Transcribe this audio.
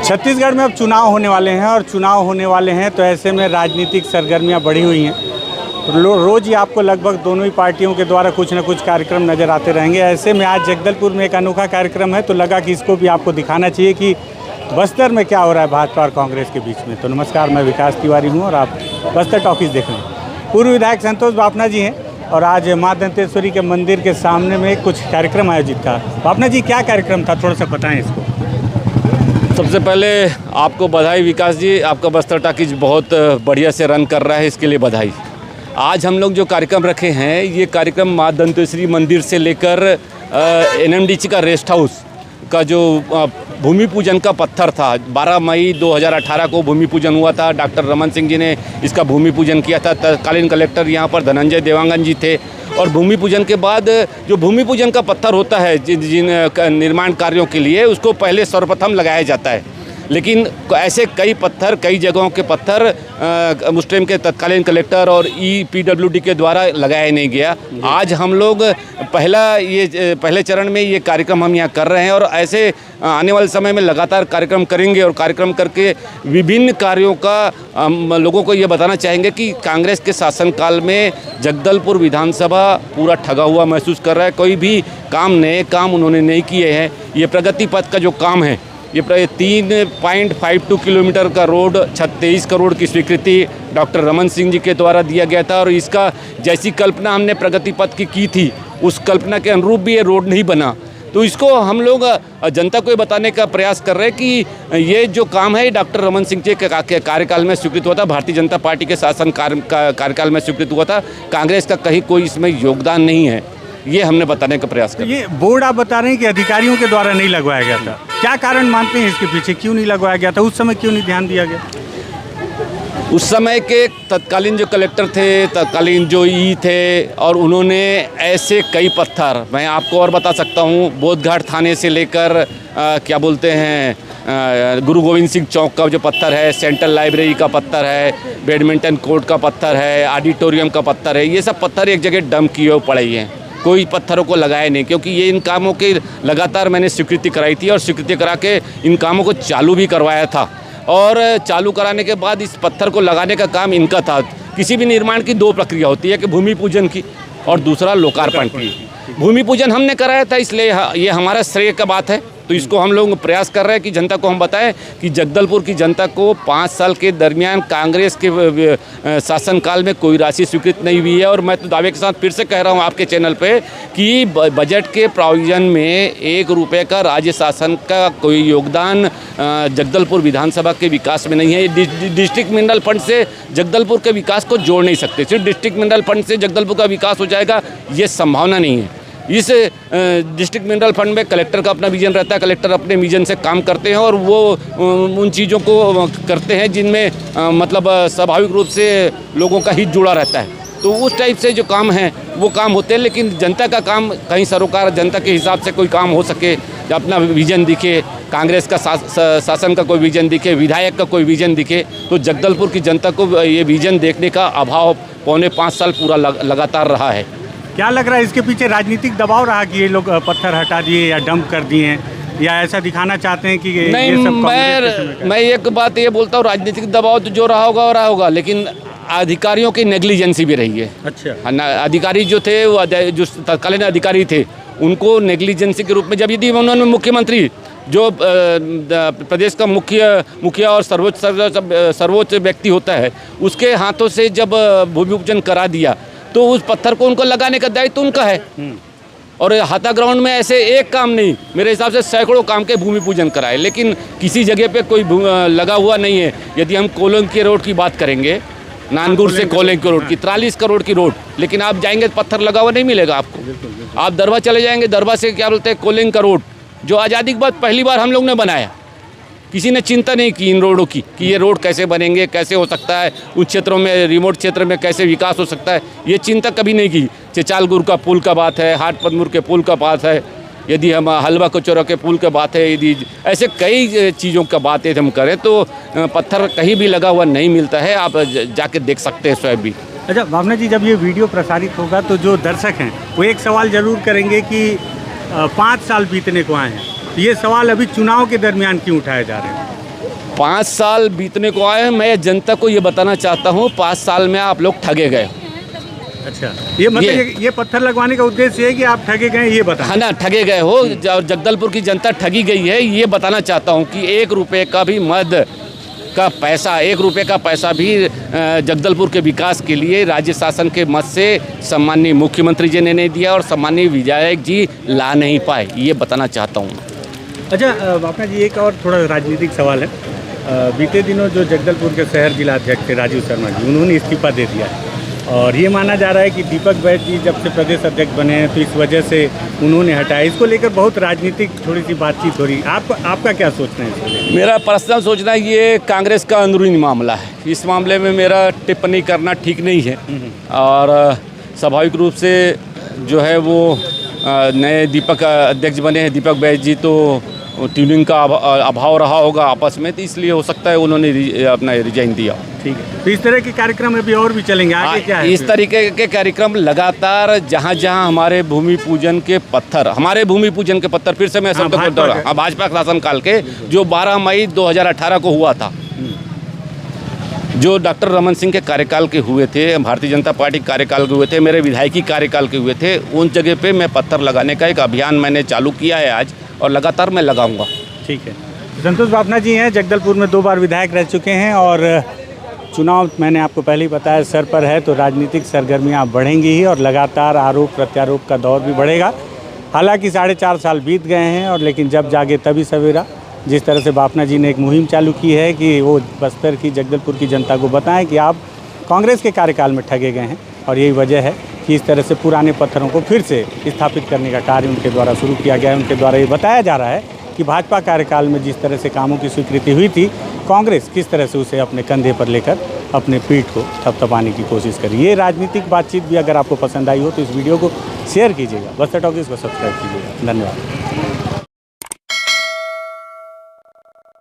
छत्तीसगढ़ में अब चुनाव होने वाले हैं और चुनाव होने वाले हैं तो ऐसे में राजनीतिक सरगर्मियां बढ़ी हुई हैं। रोज़ ही आपको लगभग दोनों ही पार्टियों के द्वारा कुछ न कुछ कार्यक्रम नज़र आते रहेंगे। ऐसे में आज जगदलपुर में एक अनोखा कार्यक्रम है तो लगा कि इसको भी आपको दिखाना चाहिए कि बस्तर में क्या हो रहा है भाजपा और कांग्रेस के बीच में। तो नमस्कार, मैं विकास तिवारी हूँ और आप बस्तर टॉकीज़ देख रहे हैं। पूर्व विधायक संतोष बाफना जी हैं और आज माँ दंतेश्वरी के मंदिर के सामने में कुछ कार्यक्रम आयोजित था। बाफना जी, क्या कार्यक्रम था, थोड़ा सा बताएं इसको। सबसे पहले आपको बधाई विकास जी, आपका बस्तर टॉकीज बहुत बढ़िया से रन कर रहा है, इसके लिए बधाई। आज हम लोग जो कार्यक्रम रखे हैं, ये कार्यक्रम माँ दंतेश्वरी मंदिर से लेकर एनएमडीसी का रेस्ट हाउस का जो भूमि पूजन का पत्थर था, 12 मई 2018 को भूमि पूजन हुआ था। डॉक्टर रमन सिंह जी ने इसका भूमि पूजन किया था। तत्कालीन कलेक्टर यहाँ पर धनंजय देवांगन जी थे और भूमि पूजन के बाद जो भूमि पूजन का पत्थर होता है जिन निर्माण कार्यों के लिए, उसको पहले सर्वप्रथम लगाया जाता है। लेकिन ऐसे कई पत्थर, कई जगहों के पत्थर उस टाइम के तत्कालीन कलेक्टर और EPWD के द्वारा लगाया नहीं गया। आज हम लोग पहले चरण में ये कार्यक्रम हम यहाँ कर रहे हैं और ऐसे आने वाले समय में लगातार कार्यक्रम करेंगे और कार्यक्रम करके विभिन्न कार्यों का लोगों को ये बताना चाहेंगे कि कांग्रेस के शासनकाल में जगदलपुर विधानसभा पूरा ठगा हुआ महसूस कर रहा है। कोई भी नए काम उन्होंने नहीं किए हैं। ये प्रगति पथ का जो काम है, ये 3.52 किलोमीटर का रोड 23 करोड़ की स्वीकृति डॉक्टर रमन सिंह जी के द्वारा दिया गया था और इसका जैसी कल्पना हमने प्रगति पथ की थी, उस कल्पना के अनुरूप भी ये रोड नहीं बना। तो इसको हम लोग जनता को ये बताने का प्रयास कर रहे हैं कि ये जो काम है डॉक्टर रमन सिंह जी के कार्यकाल में स्वीकृत हुआ था, भारतीय जनता पार्टी के शासन कार्यकाल में स्वीकृत हुआ था। कांग्रेस का कहीं कोई इसमें योगदान नहीं है, ये हमने बताने का प्रयास किया। ये बोर्ड आप बता रहे हैं कि अधिकारियों के द्वारा नहीं लगवाया गया था, क्या कारण मानते हैं इसके पीछे, क्यों नहीं लगवाया गया था? उस समय क्यों नहीं ध्यान दिया गया? उस समय के तत्कालीन जो कलेक्टर थे, तत्कालीन जो थे, और उन्होंने ऐसे कई पत्थर, मैं आपको और बता सकता हूँ, बोधघाट थाने से लेकर क्या बोलते हैं गुरु गोविंद सिंह चौक का जो पत्थर है, सेंट्रल लाइब्रेरी का पत्थर है, बैडमिंटन कोर्ट का पत्थर है, ऑडिटोरियम का पत्थर है, ये सब पत्थर एक जगह डंप किए हुए पड़े हैं। कोई पत्थरों को लगाया नहीं, क्योंकि ये इन कामों की लगातार मैंने स्वीकृति कराई थी और स्वीकृति करा के इन कामों को चालू भी करवाया था। और चालू कराने के बाद इस पत्थर को लगाने का काम इनका था। किसी भी निर्माण की दो प्रक्रिया होती है कि भूमि पूजन की और दूसरा लोकार्पण की। भूमि पूजन हमने कराया था, इसलिए ये हमारा श्रेय का बात है। तो इसको हम लोग प्रयास कर रहे हैं कि जनता को हम बताएं कि जगदलपुर की जनता को 5 साल के दरमियान कांग्रेस के शासनकाल में कोई राशि स्वीकृत नहीं हुई है। और मैं तो दावे के साथ फिर से कह रहा हूं आपके चैनल पे कि बजट के प्रोविजन में 1 रुपये का राज्य शासन का कोई योगदान जगदलपुर विधानसभा के विकास में नहीं है। डिस्ट्रिक्ट मिनरल फंड से जगदलपुर के विकास को जोड़ नहीं सकते। सिर्फ डिस्ट्रिक्ट मिनरल फंड से जगदलपुर का विकास हो जाएगा, ये संभावना नहीं है। इस डिस्ट्रिक्ट मिनरल फंड में कलेक्टर का अपना विजन रहता है, कलेक्टर अपने विजन से काम करते हैं और वो उन चीज़ों को करते हैं जिनमें मतलब स्वाभाविक रूप से लोगों का हित जुड़ा रहता है। तो उस टाइप से जो काम हैं वो काम होते हैं। लेकिन जनता का काम, कहीं सरोकार जनता के हिसाब से कोई काम हो सके, अपना विजन दिखे, कांग्रेस का शासन का कोई विजन दिखे, विधायक का कोई विजन दिखे, तो जगदलपुर की जनता को ये विजन देखने का अभाव 5.25 साल पूरा लगातार रहा है। क्या लग रहा है इसके पीछे राजनीतिक दबाव रहा कि ये लोग पत्थर हटा दिए या डंप कर दिए हैं, या ऐसा दिखाना चाहते हैं कि नहीं? ये सब मैं एक बात ये बोलता हूँ, राजनीतिक दबाव तो जो रहा होगा, लेकिन अधिकारियों की नेग्लिजेंसी भी रही है। अच्छा, अधिकारी जो थे, वो जो तत्कालीन अधिकारी थे, उनको नेग्लिजेंसी के रूप में, जब यदि उन्होंने मुख्यमंत्री जो प्रदेश का मुखिया और सर्वोच्च व्यक्ति होता है, उसके हाथों से जब भूमि पूजन करा दिया तो उस पत्थर को उनको लगाने का दायित्व उनका है। और हाथा ग्राउंड में ऐसे एक काम नहीं, मेरे हिसाब से सैकड़ों काम के भूमि पूजन कराए, लेकिन किसी जगह पे कोई लगा हुआ नहीं है। यदि हम कोलोंग के रोड की बात करेंगे, नानगुर से कोलोंग के रोड की 43 करोड़ की रोड, लेकिन आप जाएंगे तो पत्थर लगा हुआ नहीं मिलेगा आपको। आप दरबा चले जाएंगे, दरबा से क्या बोलते हैं कोलोंग का रोड, जो आज़ादी के बाद पहली बार हम लोग ने बनाया। किसी ने चिंता नहीं की इन रोडों की कि ये रोड कैसे बनेंगे, कैसे हो सकता है, उन क्षेत्रों में, रिमोट क्षेत्र में कैसे विकास हो सकता है, ये चिंता कभी नहीं की। चेचालगुर का पुल का बात है, हाट पदमुर के पुल का बात है, यदि हम हलवा कचौरा के पुल का बात है, यदि ऐसे कई चीज़ों का बात है हम करें तो पत्थर कहीं भी लगा हुआ नहीं मिलता है। आप जाके देख सकते हैं स्वयं भी। अच्छा भावना जी, जब ये वीडियो प्रसारित होगा तो जो दर्शक हैं वो एक सवाल ज़रूर करेंगे कि 5 साल बीतने को आए हैं, ये सवाल अभी चुनाव के दरमियान क्यों उठाए जा रहे हैं? 5 साल बीतने को आए हैं। मैं जनता को ये बताना चाहता हूँ 5 साल में आप लोग ठगे गए। अच्छा, ये मतलब ये पत्थर लगवाने का उद्देश्य है कि आप ठगे गए ये बताना? हाँ ना, ठगे गए हो और जगदलपुर की जनता ठगी गई है, ये बताना चाहता हूँ कि 1 रुपये का भी मद का पैसा, 1 रुपये का पैसा भी जगदलपुर के विकास के लिए राज्य शासन के मद से सम्माननीय मुख्यमंत्री जी ने नहीं दिया और सम्माननीय विधायक जी ला नहीं पाए, ये बताना चाहता हूँ। अच्छा बापना जी, एक और थोड़ा राजनीतिक सवाल है। बीते दिनों जो जगदलपुर के शहर जिला अध्यक्ष थे राजीव शर्मा जी, उन्होंने इस्तीफा दे दिया है और ये माना जा रहा है कि दीपक बैज जी जब से प्रदेश अध्यक्ष बने हैं तो इस वजह से उन्होंने हटाया। इसको लेकर बहुत राजनीतिक थोड़ी सी बातचीत हो रही है, आपका क्या सोचना है इसको? मेरा पर्सनल सोचना है ये कांग्रेस का अंदरूनी मामला है। इस मामले में मेरा टिप्पणी करना ठीक नहीं है और स्वाभाविक रूप से जो है वो नए दीपक अध्यक्ष बने हैं दीपक बैज जी, तो ट्यूनिंग का अभाव रहा होगा आपस में, तो इसलिए हो सकता है उन्होंने अपना रिजाइन दिया। ठीक है, तो इस तरह के कार्यक्रम अभी और भी चलेंगे आगे क्या है? इस तरीके के कार्यक्रम लगातार जहाँ जहाँ हमारे भूमि पूजन के पत्थर फिर से मैं शब्द को दोहरा, भाजपा शासनकाल के जो 12 मई 2018 को हुआ था, जो डॉक्टर रमन सिंह के कार्यकाल के हुए थे, भारतीय जनता पार्टी कार्यकाल के हुए थे, मेरे विधायकी कार्यकाल के हुए थे, उन जगह पे मैं पत्थर लगाने का एक अभियान मैंने चालू किया है आज और लगातार मैं लगाऊंगा। ठीक है, संतोष बापना जी हैं, जगदलपुर में 2 बार विधायक रह चुके हैं और चुनाव मैंने आपको पहले ही बताया सर पर है, तो राजनीतिक सरगर्मियाँ बढ़ेंगी ही और लगातार आरोप प्रत्यारोप का दौर भी बढ़ेगा। हालांकि 4.5 साल बीत गए हैं और लेकिन जब जागे तभी सवेरा। जिस तरह से बापना जी ने एक मुहिम चालू की है कि वो बस्तर की जगदलपुर की जनता को बताएं कि आप कांग्रेस के कार्यकाल में ठगे गए हैं और यही वजह है कि इस तरह से पुराने पत्थरों को फिर से स्थापित करने का कार्य उनके द्वारा शुरू किया गया है। उनके द्वारा ये बताया जा रहा है कि भाजपा कार्यकाल में जिस तरह से कामों की स्वीकृति हुई थी, कांग्रेस किस तरह से उसे अपने कंधे पर लेकर अपने पीठ को थपथपाने की कोशिश करी। ये राजनीतिक बातचीत भी अगर आपको पसंद आई हो तो इस वीडियो को शेयर कीजिएगा, बस्तर टॉकीज को सब्सक्राइब कीजिएगा। धन्यवाद।